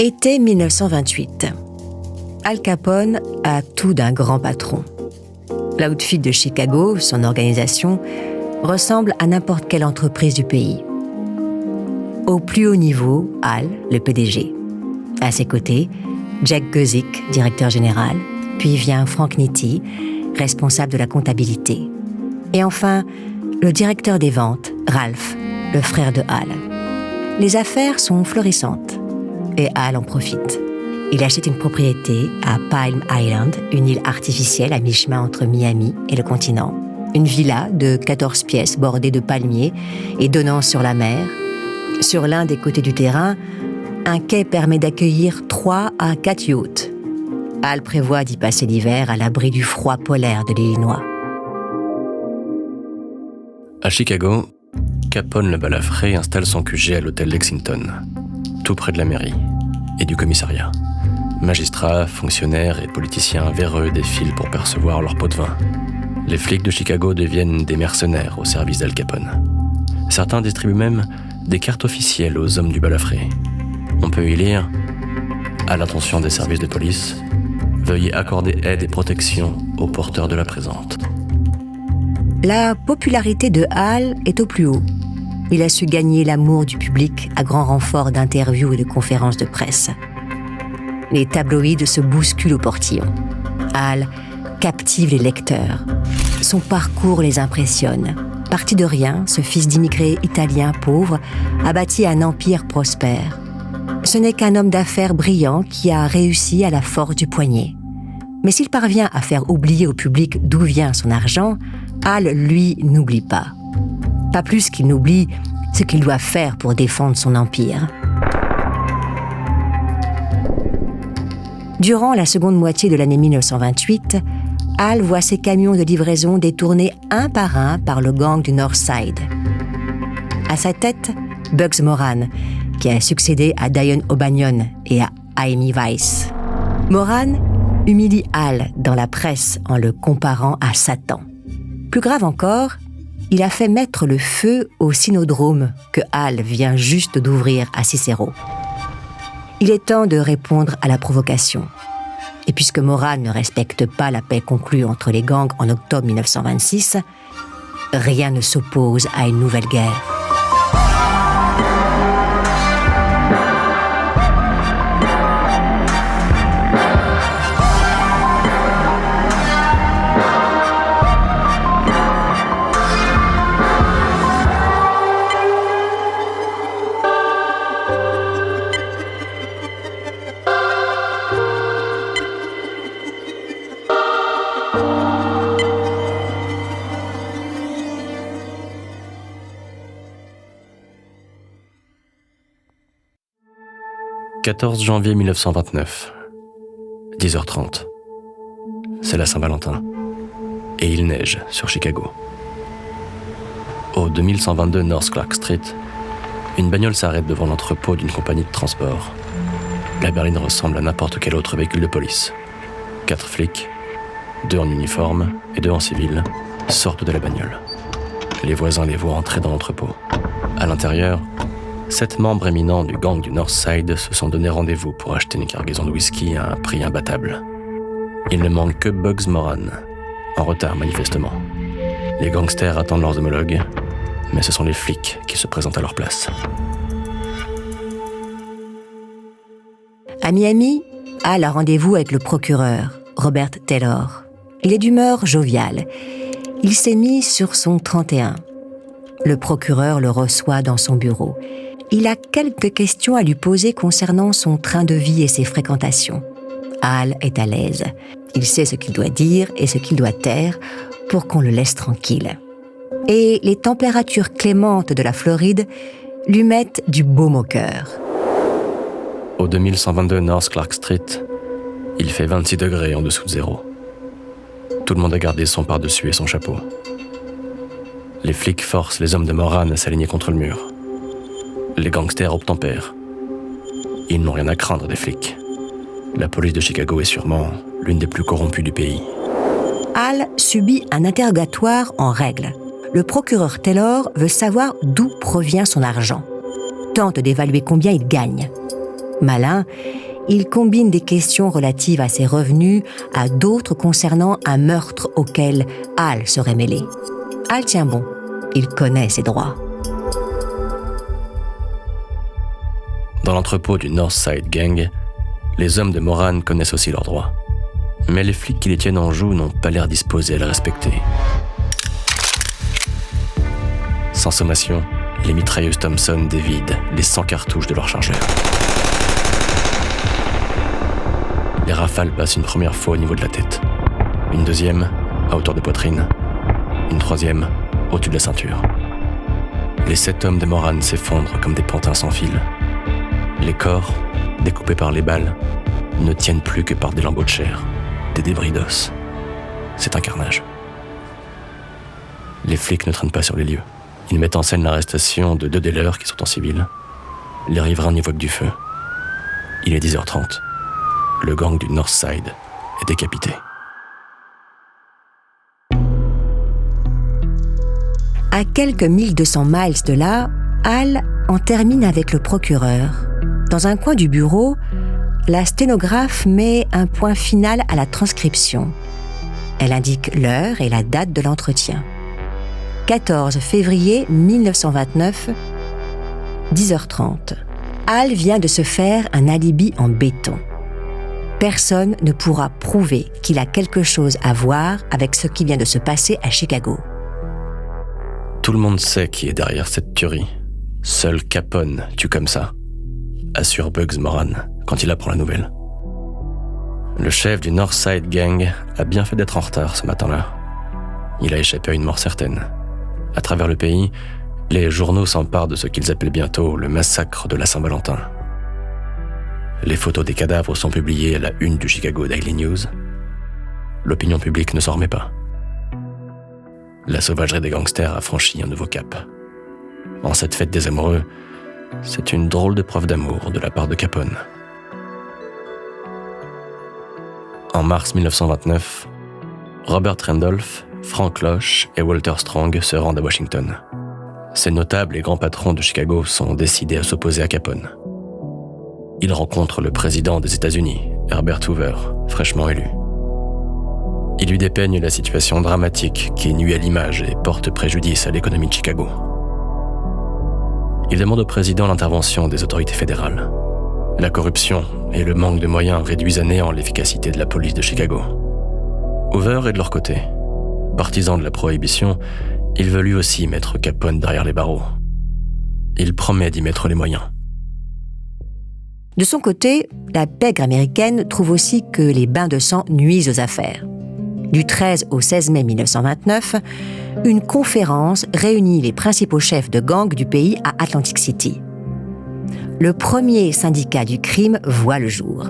Été 1928. Al Capone a tout d'un grand patron. L'outfit de Chicago, son organisation, ressemble à n'importe quelle entreprise du pays. Au plus haut niveau, Al, le PDG. À ses côtés, Jack Guzik, directeur général, puis vient Frank Nitti, responsable de la comptabilité. Et enfin, le directeur des ventes, Ralph, le frère de Al. Les affaires sont florissantes et Al en profite. Il achète une propriété à Palm Island, une île artificielle à mi-chemin entre Miami et le continent. Une villa de 14 pièces bordée de palmiers et donnant sur la mer. Sur l'un des côtés du terrain, un quai permet d'accueillir 3 à 4 yachts. Al prévoit d'y passer l'hiver à l'abri du froid polaire de l'Illinois. À Chicago, Capone le balafré installe son QG à l'hôtel Lexington, tout près de la mairie et du commissariat. Magistrats, fonctionnaires et politiciens véreux défilent pour percevoir leur pot de vin. Les flics de Chicago deviennent des mercenaires au service d'Al Capone. Certains distribuent même des cartes officielles aux hommes du balafré. On peut y lire « À l'attention des services de police, veuillez accorder aide et protection aux porteurs de la présente. » La popularité de Al est au plus haut. Il a su gagner l'amour du public à grand renfort d'interviews et de conférences de presse. Les tabloïds se bousculent au portillon. Al captive les lecteurs. Son parcours les impressionne. Parti de rien, ce fils d'immigrés italiens pauvres a bâti un empire prospère. Ce n'est qu'un homme d'affaires brillant qui a réussi à la force du poignet. Mais s'il parvient à faire oublier au public d'où vient son argent, Al, lui, n'oublie pas. Pas plus qu'il n'oublie ce qu'il doit faire pour défendre son empire. Durant la seconde moitié de l'année 1928, Al voit ses camions de livraison détournés un par le gang du North Side. À sa tête, Bugs Moran, qui a succédé à Dion O'Banion et à Amy Weiss. Moran humilie Al dans la presse en le comparant à Satan. Plus grave encore, il a fait mettre le feu au cynodrome que Al vient juste d'ouvrir à Cicero. Il est temps de répondre à la provocation. Et puisque Moran ne respecte pas la paix conclue entre les gangs en octobre 1926, rien ne s'oppose à une nouvelle guerre. « 14 janvier 1929, 10h30. C'est la Saint-Valentin. Et il neige sur Chicago. Au 2122 North Clark Street, une bagnole s'arrête devant l'entrepôt d'une compagnie de transport. La berline ressemble à n'importe quel autre véhicule de police. 4 flics, 2 en uniforme et 2 en civil, sortent de la bagnole. Les voisins les voient entrer dans l'entrepôt. À l'intérieur, 7 membres éminents du gang du North Side se sont donné rendez-vous pour acheter une cargaison de whisky à un prix imbattable. Il ne manque que Bugs Moran, en retard manifestement. Les gangsters attendent leurs homologues, mais ce sont les flics qui se présentent à leur place. À Miami, Al a rendez-vous avec le procureur, Robert Taylor. Il est d'humeur joviale. Il s'est mis sur son 31. Le procureur le reçoit dans son bureau. Il a quelques questions à lui poser concernant son train de vie et ses fréquentations. Al est à l'aise. Il sait ce qu'il doit dire et ce qu'il doit taire pour qu'on le laisse tranquille. Et les températures clémentes de la Floride lui mettent du baume au cœur. Au 2122 North Clark Street, il fait 26 degrés en dessous de zéro. Tout le monde a gardé son pardessus et son chapeau. Les flics forcent les hommes de Moran à s'aligner contre le mur. Les gangsters obtempèrent. Ils n'ont rien à craindre des flics. La police de Chicago est sûrement l'une des plus corrompues du pays. Al subit un interrogatoire en règle. Le procureur Taylor veut savoir d'où provient son argent. Tente d'évaluer combien il gagne. Malin, il combine des questions relatives à ses revenus à d'autres concernant un meurtre auquel Hal serait mêlé. Hal tient bon, il connaît ses droits. Dans l'entrepôt du Northside Gang, les hommes de Moran connaissent aussi leurs droits. Mais les flics qui les tiennent en joue n'ont pas l'air disposés à les respecter. Sans sommation, les mitrailleuses Thompson dévident les 100 cartouches de leur chargeur. Les rafales passent une première fois au niveau de la tête, une deuxième à hauteur de poitrine, une troisième au-dessus de la ceinture. Les 7 hommes de Moran s'effondrent comme des pantins sans fil. Les corps, découpés par les balles, ne tiennent plus que par des lambeaux de chair, des débris d'os. C'est un carnage. Les flics ne traînent pas sur les lieux. Ils mettent en scène l'arrestation de 2 des leurs qui sont en civil. Les riverains n'y voient que du feu. Il est 10h30. Le gang du Northside est décapité. À quelques 1200 miles de là, Hal en termine avec le procureur. Dans un coin du bureau, la sténographe met un point final à la transcription. Elle indique l'heure et la date de l'entretien. 14 février 1929, 10h30. Hal vient de se faire un alibi en béton. Personne ne pourra prouver qu'il a quelque chose à voir avec ce qui vient de se passer à Chicago. Tout le monde sait qui est derrière cette tuerie. Seul Capone tue comme ça, assure Bugs Moran quand il apprend la nouvelle. Le chef du Northside Gang a bien fait d'être en retard ce matin-là. Il a échappé à une mort certaine. À travers le pays, les journaux s'emparent de ce qu'ils appellent bientôt le massacre de la Saint-Valentin. Les photos des cadavres sont publiées à la une du Chicago Daily News. L'opinion publique ne s'en remet pas. La sauvagerie des gangsters a franchi un nouveau cap. En cette fête des amoureux, c'est une drôle de preuve d'amour de la part de Capone. En mars 1929, Robert Randolph, Frank Losh et Walter Strong se rendent à Washington. Ces notables et grands patrons de Chicago sont décidés à s'opposer à Capone. Ils rencontrent le président des États-Unis, Herbert Hoover, fraîchement élu. Il lui dépeigne la situation dramatique qui nuit à l'image et porte préjudice à l'économie de Chicago. Il demande au président l'intervention des autorités fédérales. La corruption et le manque de moyens réduisent à néant l'efficacité de la police de Chicago. Hoover est de leur côté. Partisan de la prohibition, il veut lui aussi mettre Capone derrière les barreaux. Il promet d'y mettre les moyens. De son côté, la pègre américaine trouve aussi que les bains de sang nuisent aux affaires. Du 13 au 16 mai 1929, une conférence réunit les principaux chefs de gangs du pays à Atlantic City. Le premier syndicat du crime voit le jour.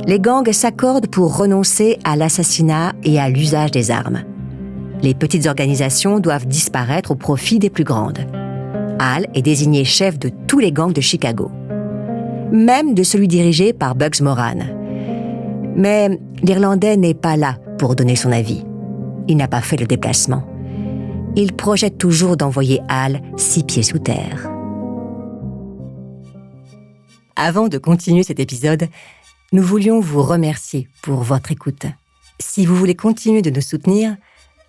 Les gangs s'accordent pour renoncer à l'assassinat et à l'usage des armes. Les petites organisations doivent disparaître au profit des plus grandes. Hal est désigné chef de tous les gangs de Chicago, même de celui dirigé par Bugs Moran. Mais l'Irlandais n'est pas là pour donner son avis. Il n'a pas fait le déplacement. Il projette toujours d'envoyer Hal 6 pieds sous terre. Avant de continuer cet épisode, nous voulions vous remercier pour votre écoute. Si vous voulez continuer de nous soutenir,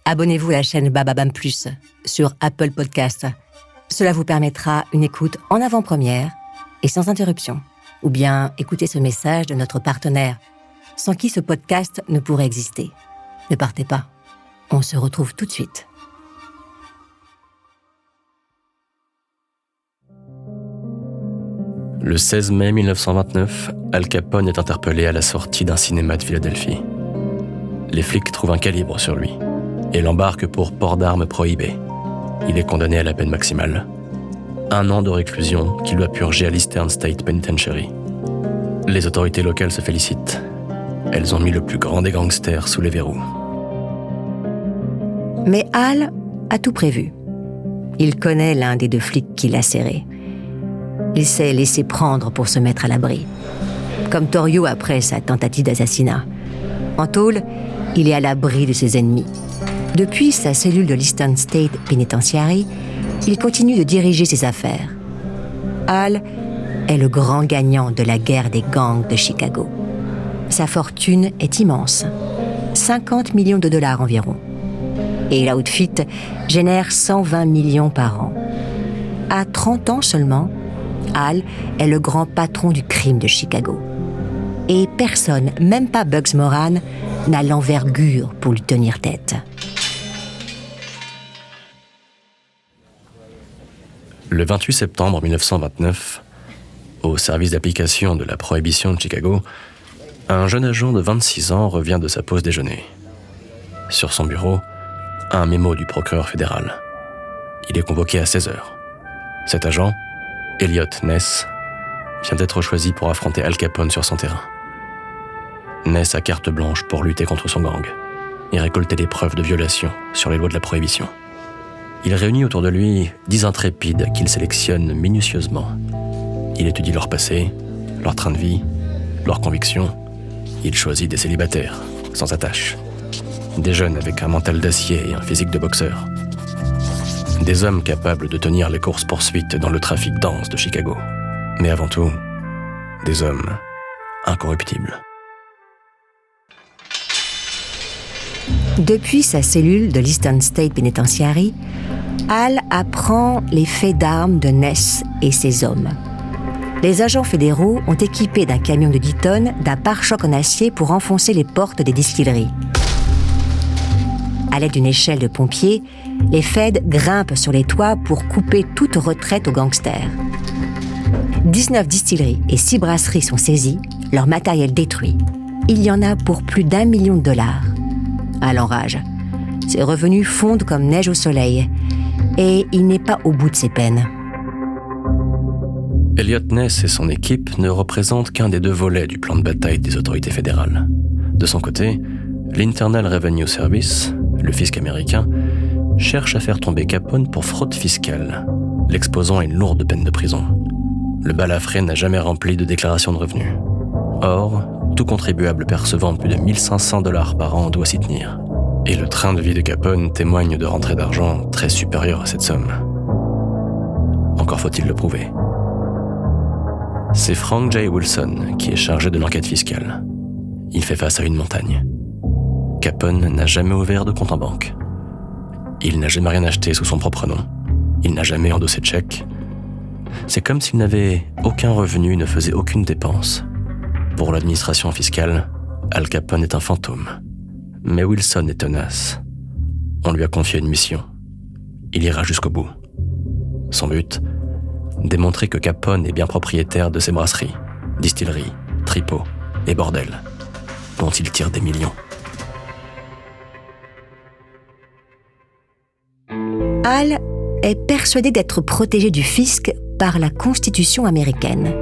abonnez-vous à la chaîne Bababam Plus sur Apple Podcasts. Cela vous permettra une écoute en avant-première et sans interruption. Ou bien écoutez ce message de notre partenaire, sans qui ce podcast ne pourrait exister. Ne partez pas, on se retrouve tout de suite. Le 16 mai 1929, Al Capone est interpellé à la sortie d'un cinéma de Philadelphie. Les flics trouvent un calibre sur lui et l'embarquent pour port d'armes prohibé. Il est condamné à la peine maximale. 1 an de réclusion qu'il doit purger à l'Eastern State Penitentiary. Les autorités locales se félicitent. Elles ont mis le plus grand des gangsters sous les verrous. Mais Hal a tout prévu. Il connaît l'un des 2 flics qui l'a serré. Il s'est laissé prendre pour se mettre à l'abri. Comme Torrio après sa tentative d'assassinat. En tôle, il est à l'abri de ses ennemis. Depuis sa cellule de l'Eastern State Penitentiary, il continue de diriger ses affaires. Hal est le grand gagnant de la guerre des gangs de Chicago. Sa fortune est immense, 50 millions de dollars environ. Et l'outfit génère 120 millions par an. À 30 ans seulement, Hal est le grand patron du crime de Chicago. Et personne, même pas Bugs Moran, n'a l'envergure pour lui tenir tête. Le 28 septembre 1929, au service d'application de la prohibition de Chicago, un jeune agent de 26 ans revient de sa pause déjeuner. Sur son bureau, un mémo du procureur fédéral. Il est convoqué à 16h. Cet agent, Elliot Ness, vient d'être choisi pour affronter Al Capone sur son terrain. Ness a carte blanche pour lutter contre son gang et récolter des preuves de violation sur les lois de la prohibition. Il réunit autour de lui 10 intrépides qu'il sélectionne minutieusement. Il étudie leur passé, leur train de vie, leurs convictions. Il choisit des célibataires, sans attache. Des jeunes avec un mental d'acier et un physique de boxeur. Des hommes capables de tenir les courses-poursuites dans le trafic dense de Chicago. Mais avant tout, des hommes incorruptibles. Depuis sa cellule de l'Eastern State Penitentiary, Hal apprend les faits d'armes de Ness et ses hommes. Les agents fédéraux ont équipé d'un camion de 10 tonnes d'un pare-choc en acier pour enfoncer les portes des distilleries. À l'aide d'une échelle de pompiers, les Feds grimpent sur les toits pour couper toute retraite aux gangsters. 19 distilleries et 6 brasseries sont saisies, leur matériel détruit. Il y en a pour plus d'1 million de dollars. Hal enrage. Ses revenus fondent comme neige au soleil. Et il n'est pas au bout de ses peines. Elliot Ness et son équipe ne représentent qu'un des 2 volets du plan de bataille des autorités fédérales. De son côté, l'Internal Revenue Service, le fisc américain, cherche à faire tomber Capone pour fraude fiscale, l'exposant à une lourde peine de prison. Le balafré n'a jamais rempli de déclaration de revenus. Or, tout contribuable percevant plus de 1 500 $ par an doit s'y tenir. Et le train de vie de Capone témoigne de rentrées d'argent très supérieures à cette somme. Encore faut-il le prouver. C'est Frank J. Wilson qui est chargé de l'enquête fiscale. Il fait face à une montagne. Capone n'a jamais ouvert de compte en banque. Il n'a jamais rien acheté sous son propre nom. Il n'a jamais endossé de chèque. C'est comme s'il n'avait aucun revenu, ne faisait aucune dépense. Pour l'administration fiscale, Al Capone est un fantôme. Mais Wilson est tenace. On lui a confié une mission. Il ira jusqu'au bout. Son but, démontrer que Capone est bien propriétaire de ses brasseries, distilleries, tripots et bordels, dont il tire des millions. Hal est persuadé d'être protégé du fisc par la Constitution américaine.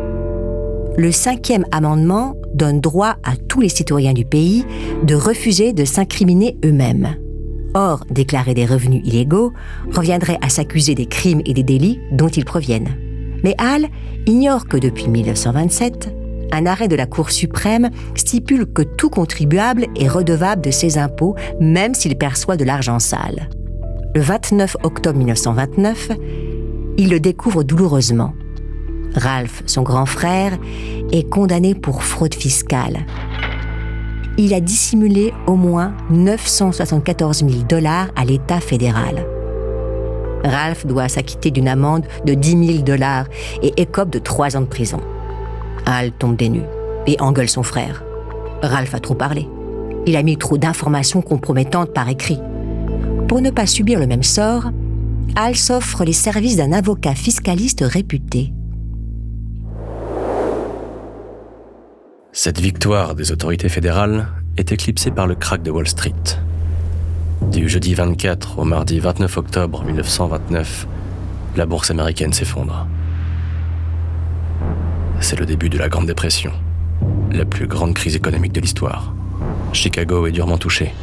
Le 5e amendement donne droit à tous les citoyens du pays de refuser de s'incriminer eux-mêmes. Or, déclarer des revenus illégaux reviendrait à s'accuser des crimes et des délits dont ils proviennent. Mais Hal ignore que depuis 1927, un arrêt de la Cour suprême stipule que tout contribuable est redevable de ses impôts, même s'il perçoit de l'argent sale. Le 29 octobre 1929, il le découvre douloureusement. Ralph, son grand frère, est condamné pour fraude fiscale. Il a dissimulé au moins 974 000 $ à l'État fédéral. Ralph doit s'acquitter d'une amende de 10 000 $ et écope de 3 ans de prison. Hal tombe des nues et engueule son frère. Ralph a trop parlé. Il a mis trop d'informations compromettantes par écrit. Pour ne pas subir le même sort, Hal s'offre les services d'un avocat fiscaliste réputé. Cette victoire des autorités fédérales est éclipsée par le krach de Wall Street. Du jeudi 24 au mardi 29 octobre 1929, la bourse américaine s'effondre. C'est le début de la Grande Dépression, la plus grande crise économique de l'histoire. Chicago est durement touchée.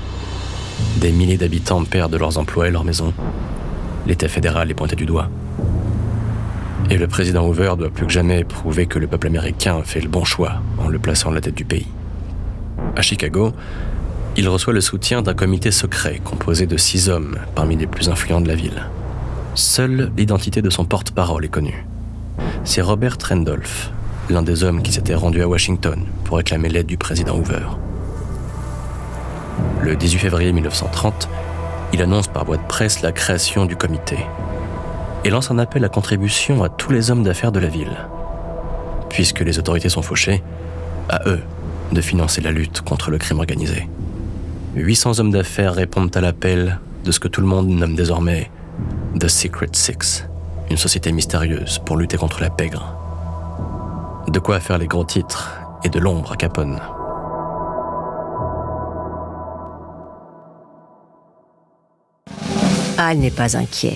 Des milliers d'habitants perdent leurs emplois et leurs maisons. L'État fédéral est pointé du doigt. Et le président Hoover doit plus que jamais prouver que le peuple américain fait le bon choix en le plaçant à la tête du pays. À Chicago, il reçoit le soutien d'un comité secret composé de 6 hommes parmi les plus influents de la ville. Seule l'identité de son porte-parole est connue. C'est Robert Randolph, l'un des hommes qui s'était rendu à Washington pour réclamer l'aide du président Hoover. Le 18 février 1930, il annonce par voie de presse la création du comité et lance un appel à contribution à tous les hommes d'affaires de la ville. Puisque les autorités sont fauchées, à eux de financer la lutte contre le crime organisé. 800 hommes d'affaires répondent à l'appel de ce que tout le monde nomme désormais The Secret Six, une société mystérieuse pour lutter contre la pègre. De quoi faire les gros titres et de l'ombre à Capone. Al n'est pas inquiet.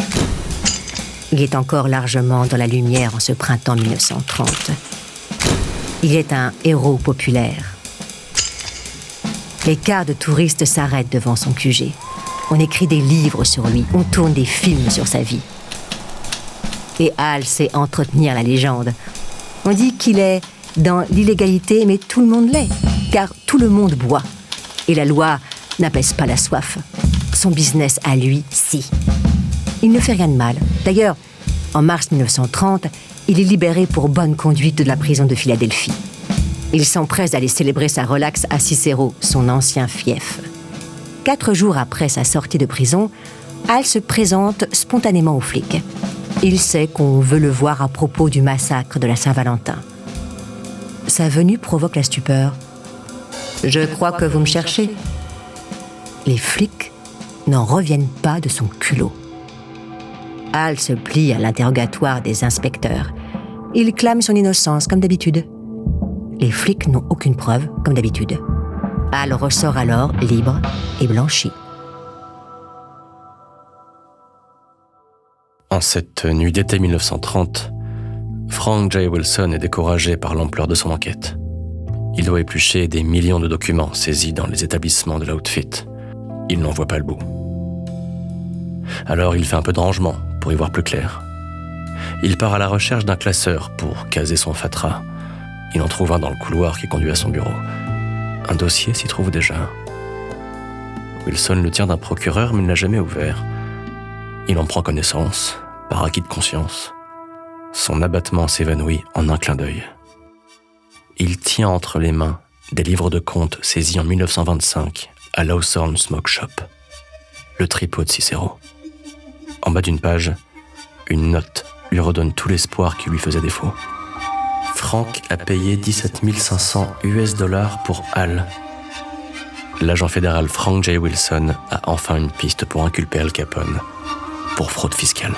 Il est encore largement dans la lumière en ce printemps 1930. Il est un héros populaire. Les cars de touristes s'arrêtent devant son QG. On écrit des livres sur lui, on tourne des films sur sa vie. Et Al sait entretenir la légende. On dit qu'il est dans l'illégalité, mais tout le monde l'est, car tout le monde boit. Et la loi n'apaise pas la soif. Son business à lui, si. Il ne fait rien de mal. D'ailleurs, en mars 1930, il est libéré pour bonne conduite de la prison de Philadelphie. Il s'empresse d'aller célébrer sa relaxe à Cicero, son ancien fief. 4 jours après sa sortie de prison, Al se présente spontanément aux flics. Il sait qu'on veut le voir à propos du massacre de la Saint-Valentin. Sa venue provoque la stupeur. « Je crois que vous me cherchez. » Les flics n'en reviennent pas de son culot. Al se plie à l'interrogatoire des inspecteurs. Il clame son innocence, comme d'habitude. Les flics n'ont aucune preuve, comme d'habitude. Al ressort alors libre et blanchi. En cette nuit d'été 1930, Frank J. Wilson est découragé par l'ampleur de son enquête. Il doit éplucher des millions de documents saisis dans les établissements de l'outfit. Il n'en voit pas le bout. Alors il fait un peu de rangement pour y voir plus clair. Il part à la recherche d'un classeur pour caser son fatras. Il en trouve un dans le couloir qui conduit à son bureau. Un dossier s'y trouve déjà. Wilson le tient d'un procureur mais ne l'a jamais ouvert. Il en prend connaissance, par acquis de conscience. Son abattement s'évanouit en un clin d'œil. Il tient entre les mains des livres de comptes saisis en 1925 à Lawson Smoke Shop, le tripot de Cicero. En bas d'une page, une note lui redonne tout l'espoir qui lui faisait défaut. Frank a payé 17 500 US$ pour Al. L'agent fédéral Frank J. Wilson a enfin une piste pour inculper Al Capone pour fraude fiscale.